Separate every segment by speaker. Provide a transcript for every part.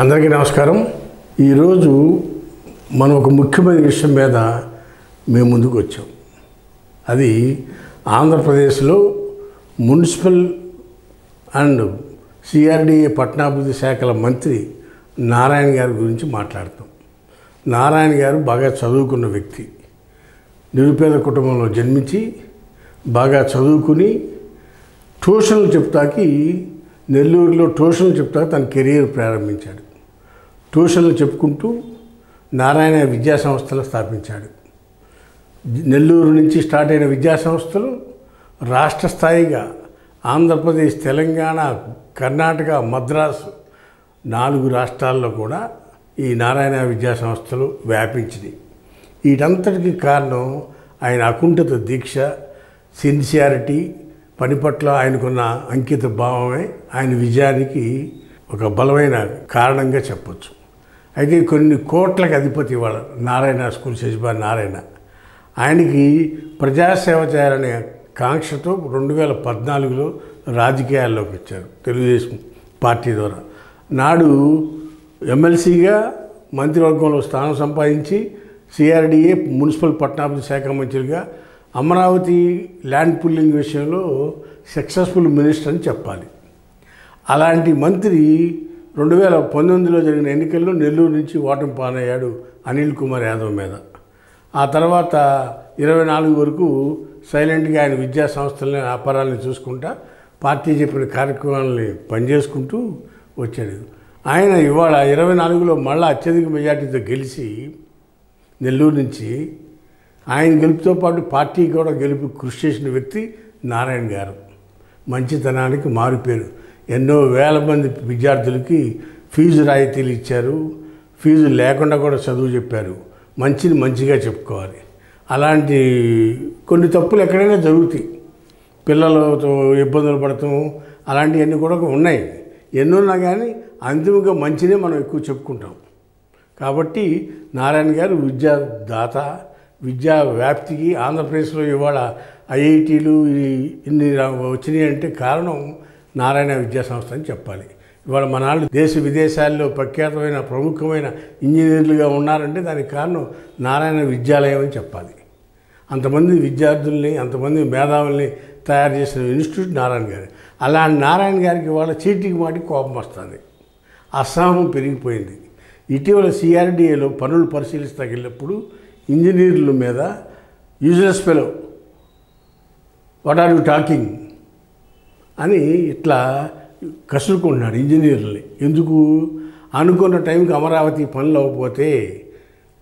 Speaker 1: అందరికీ నమస్కారం. ఈరోజు మనం ఒక ముఖ్యమైన విషయం మీద మేము ముందుకు వచ్చాం. అది ఆంధ్రప్రదేశ్లో మున్సిపల్ అండ్ సిఆర్డిఏ పట్టణాభివృద్ధి శాఖల మంత్రి నారాయణ గారి గురించి మాట్లాడతాం. నారాయణ గారు బాగా చదువుకున్న వ్యక్తి. నిరుపేద కుటుంబంలో జన్మించి బాగా చదువుకుని ట్యూషన్లు చెప్తాకి నెల్లూరులో ట్యూషన్లు చెప్తాకి తన కెరీర్ ప్రారంభించాడు. ట్యూషన్లు చెప్పుకుంటూ నారాయణ విద్యా సంస్థలు స్థాపించాడు. నెల్లూరు నుంచి స్టార్ట్ అయిన విద్యా సంస్థలు రాష్ట్ర స్థాయిగా ఆంధ్రప్రదేశ్, తెలంగాణ, కర్ణాటక, మద్రాసు 4 రాష్ట్రాల్లో కూడా ఈ నారాయణ విద్యా సంస్థలు వ్యాపించినాయి. వీటంతటికి కారణం ఆయన అకుంఠిత దీక్ష, సిన్సియారిటీ, పని పట్ల ఆయనకున్న అంకిత భావమే ఆయన విజయానికి ఒక బలమైన కారణంగా చెప్పచ్చు. అయితే కొన్ని కోట్లకు అధిపతి వాళ్ళ నారాయణ స్కూల్స్ యజమాని నారాయణ. ఆయనకి ప్రజాసేవ చేయాలనే కాంక్షతో 2014లో రాజకీయాల్లోకి వచ్చారు తెలుగుదేశం పార్టీ ద్వారా. నాడు ఎమ్మెల్సీగా మంత్రివర్గంలో స్థానం సంపాదించి సిఆర్డిఏ మున్సిపల్ పట్టణాభివృద్ధి శాఖ మంత్రిగా అమరావతి ల్యాండ్ పుల్లింగ్ విషయంలో సక్సెస్ఫుల్ మినిస్టర్ అని చెప్పాలి. అలాంటి మంత్రి 2019లో జరిగిన ఎన్నికల్లో నెల్లూరు నుంచి ఓటమి పాలయ్యాడు అనిల్ కుమార్ యాదవ్ మీద. ఆ తర్వాత 24 వరకు సైలెంట్గా ఆయన విద్యా సంస్థలని, వ్యాపారాలను చూసుకుంటా పార్టీ చెప్పిన కార్యక్రమాలని పనిచేసుకుంటూ వచ్చాడు. ఆయన ఇవాళ 24లో మళ్ళీ అత్యధిక మెజార్టీతో గెలిచి నెల్లూరు నుంచి ఆయన గెలుపుతో పాటు పార్టీ కూడా గెలుపు కృషి చేసిన వ్యక్తి నారాయణ గారు. మంచితనానికి మారుపేరు. ఎన్నో వేల మంది విద్యార్థులకి ఫీజు రాయితీలు ఇచ్చారు. ఫీజు లేకుండా కూడా చదువు చెప్పారు. మంచిని మంచిగా చెప్పుకోవాలి. అలాంటి కొన్ని తప్పులు ఎక్కడైనా జరుగుతాయి. పిల్లలతో ఇబ్బందులు పడతాం, అలాంటివన్నీ కూడా ఉన్నాయి. ఎన్నున్నా కానీ అంతిమంగా మంచినే మనం ఎక్కువ చెప్పుకుంటాం. కాబట్టి నారాయణ గారు విద్యాదాత, విద్యా వ్యాప్తికి ఆంధ్రప్రదేశ్లో ఇవాళ ఐఐటీలు ఇన్ని వచ్చినాయి అంటే కారణం నారాయణ విద్యా సంస్థ అని చెప్పాలి. ఇవాళ మన వాళ్ళు దేశ విదేశాల్లో ప్రఖ్యాతమైన ప్రముఖమైన ఇంజనీర్లుగా ఉన్నారంటే దానికి కారణం నారాయణ విద్యాలయం అని చెప్పాలి. అంతమంది విద్యార్థుల్ని, అంతమంది మేధావుల్ని తయారు చేసిన ఇన్స్టిట్యూట్ నారాయణ గారు. అలాంటి నారాయణ గారికి ఇవాళ చీటికి మాటికి కోపం వస్తుంది. అసహనం పెరిగిపోయింది. ఇటీవల సిఆర్డిఏలో పనులు పరిశీలిస్తాకెళ్ళినప్పుడు ఇంజనీర్ల మీద useless fellow, what are you talking అని ఇట్లా కసురుకుంటున్నాడు ఇంజనీర్లని. ఎందుకు? అనుకున్న టైంకి అమరావతి పనులు అవ్వకపోతే,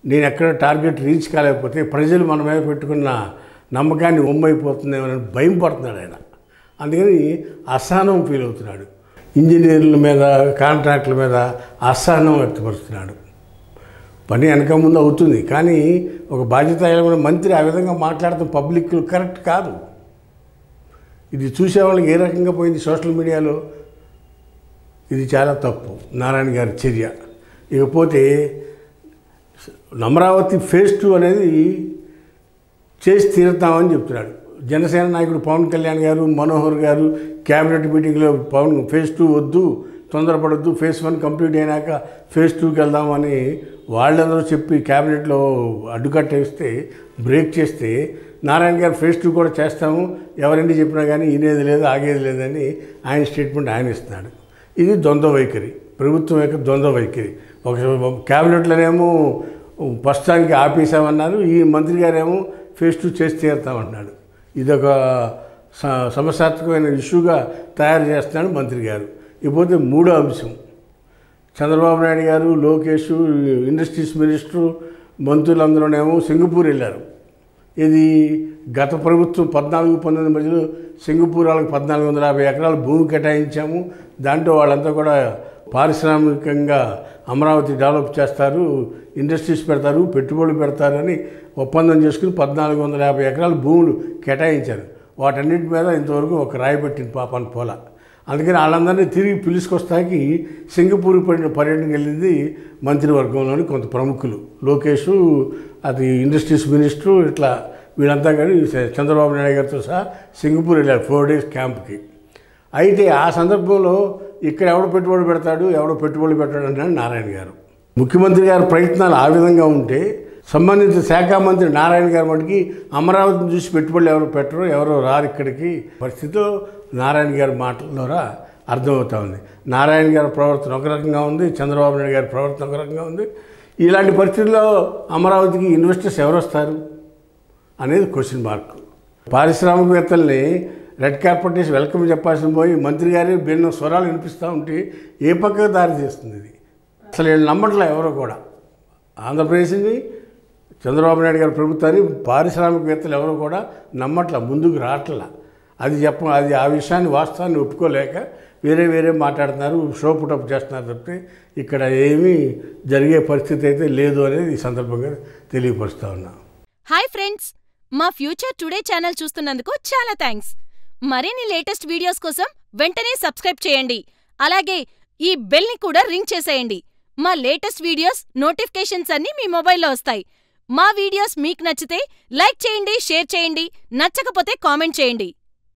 Speaker 1: నేను ఎక్కడ టార్గెట్ రీచ్ కాలేకపోతే ప్రజలు మన మీద పెట్టుకున్న నమ్మకాన్ని ఒమ్మైపోతుందేమని భయం పడుతున్నాడు ఆయన. అందుకని అసహనం ఫీల్ అవుతున్నాడు. ఇంజనీర్ల మీద, కాంట్రాక్టుల మీద అసహనం వ్యక్తపరుస్తున్నాడు. పని వెనక ముందు అవుతుంది, కానీ ఒక బాధ్యత మంత్రి ఆ విధంగా మాట్లాడటం పబ్లిక్ కరెక్ట్ కాదు. ఇది చూసేవాళ్ళకి ఏ రకంగా పోయింది సోషల్ మీడియాలో. ఇది చాలా తప్పు నారాయణ గారి చర్య. ఇకపోతే అమరావతి ఫేజ్ 2 అనేది చేసి తీరుతామని చెప్తున్నాడు. జనసేన నాయకుడు పవన్ కళ్యాణ్ గారు, మనోహర్ గారు క్యాబినెట్ మీటింగ్లో ఫేజ్ 2 వద్దు, తొందరపడొద్దు, ఫేజ్ 1 కంప్లీట్ అయినాక ఫేజ్ 2కి వెళ్దామని వాళ్ళందరూ చెప్పి క్యాబినెట్లో అడ్డుకట్టేస్తే, బ్రేక్ చేస్తే, నారాయణ గారు ఫేజ్ 2 కూడా చేస్తాము, ఎవరండి చెప్పినా కానీ వినేది లేదు, ఆగేది లేదని ఆయన స్టేట్మెంట్ ఆయన ఇస్తున్నాడు. ఇది ద్వంద్వ వైఖరి, ప్రభుత్వం యొక్క ద్వంద్వ వైఖరి. ఒక క్యాబినెట్లోనేమో ప్రస్తుతానికి ఆపేసామన్నారు, ఈ మంత్రి గారేమో ఫేజ్ 2 చేసి తీరుతామంటున్నాడు. ఇదొక సమస్యాత్మకమైన ఇష్యూగా తయారు చేస్తున్నాడు మంత్రి గారు. ఇకపోతే 3వ అంశం, చంద్రబాబు నాయుడు గారు, లోకేష్, ఇండస్ట్రీస్ మినిస్టరు, మంత్రులందరూనేమో సింగపూర్ వెళ్ళారు. ఇది గత ప్రభుత్వం 14-19 మధ్యలో సింగపూర్ వాళ్ళకి 1450 ఎకరాలు భూమి కేటాయించాము, దాంట్లో వాళ్ళంతా కూడా పారిశ్రామికంగా అమరావతి డెవలప్ చేస్తారు, ఇండస్ట్రీస్ పెడతారు, పెట్టుబడులు పెడతారని ఒప్పందం చేసుకుని 1450 ఎకరాలు భూములు కేటాయించారు. వాటన్నిటి మీద ఇంతవరకు ఒక రాయి పెట్టిన పాపాన్ని పోలా. అందుకని వాళ్ళందరినీ తిరిగి పిలుచుకొస్తాకి సింగపూర్ పర్యటనకు వెళ్ళింది మంత్రివర్గంలోని కొంత ప్రముఖులు. లోకేష్, అది ఇండస్ట్రీస్ మినిస్టరు, ఇట్లా వీళ్ళంతా కానీ చంద్రబాబు నాయుడు గారితో సహా సింగపూర్ వెళ్ళారు 4 డేస్ క్యాంప్కి. అయితే ఆ సందర్భంలో ఇక్కడ ఎవడు పెట్టుబడి పెడతాడు, ఎవడో పెట్టుబడి పెట్టాడు అన్నాడు నారాయణ గారు. ముఖ్యమంత్రి గారి ప్రయత్నాలు ఆ విధంగా ఉంటే సంబంధిత శాఖ మంత్రి నారాయణ గారి మటుకి అమరావతిని చూసి పెట్టుబడులు ఎవరు పెట్టరు, ఎవరో రారు ఇక్కడికి పరిస్థితిలో నారాయణ గారి మాటల ద్వారా అర్థమవుతా ఉంది. నారాయణ గారి ప్రవర్తన ఒక రకంగా ఉంది, చంద్రబాబు నాయుడు గారి ప్రవర్తన ఒక రకంగా ఉంది. ఇలాంటి పరిస్థితుల్లో అమరావతికి ఇన్వెస్టర్స్ ఎవరు వస్తారు అనేది క్వశ్చన్ మార్క్. పారిశ్రామికవేత్తల్ని రెడ్ కార్పెట్ వేసి వెల్కమ్ చెప్పాల్సిన పోయి మంత్రి గారి భిన్న స్వరాలు వినిపిస్తూ ఉంటే ఏ పక్కకు దారి చేస్తుంది ఇది? అసలు వీళ్ళు నమ్మట్లా ఎవరో కూడా. ఆంధ్రప్రదేశ్ని, చంద్రబాబు నాయుడు గారి ప్రభుత్వాన్ని పారిశ్రామికవేత్తలు ఎవరో కూడా నమ్మట్లా, ముందుకు రావట్లా. అది ఆ విషయాన్ని వాస్తవాన్ని ఒప్పుకోలేక వేరే మాట్లాడుతున్నారు, షో పుటప్ చేస్తున్నారు తప్పితే ఇక్కడ ఏమీ జరిగే పరిస్థితి అయితే లేదు అనేది ఈ సందర్భంగా తెలియపరుస్తూ ఉన్నా.
Speaker 2: హాయ్ ఫ్రెండ్స్, మా ఫ్యూచర్ టుడే ఛానల్ చూస్తున్నందుకు చాలా థ్యాంక్స్. మరిన్ని లేటెస్ట్ వీడియోస్ కోసం వెంటనే సబ్స్క్రైబ్ చేయండి. అలాగే ఈ బెల్ని కూడా రింగ్ చేసేయండి. మా లేటెస్ట్ వీడియోస్ నోటిఫికేషన్స్ అన్నీ మీ మొబైల్లో వస్తాయి. మా వీడియోస్ మీకు నచ్చితే లైక్ చేయండి, షేర్ చేయండి, నచ్చకపోతే కామెంట్ చేయండి.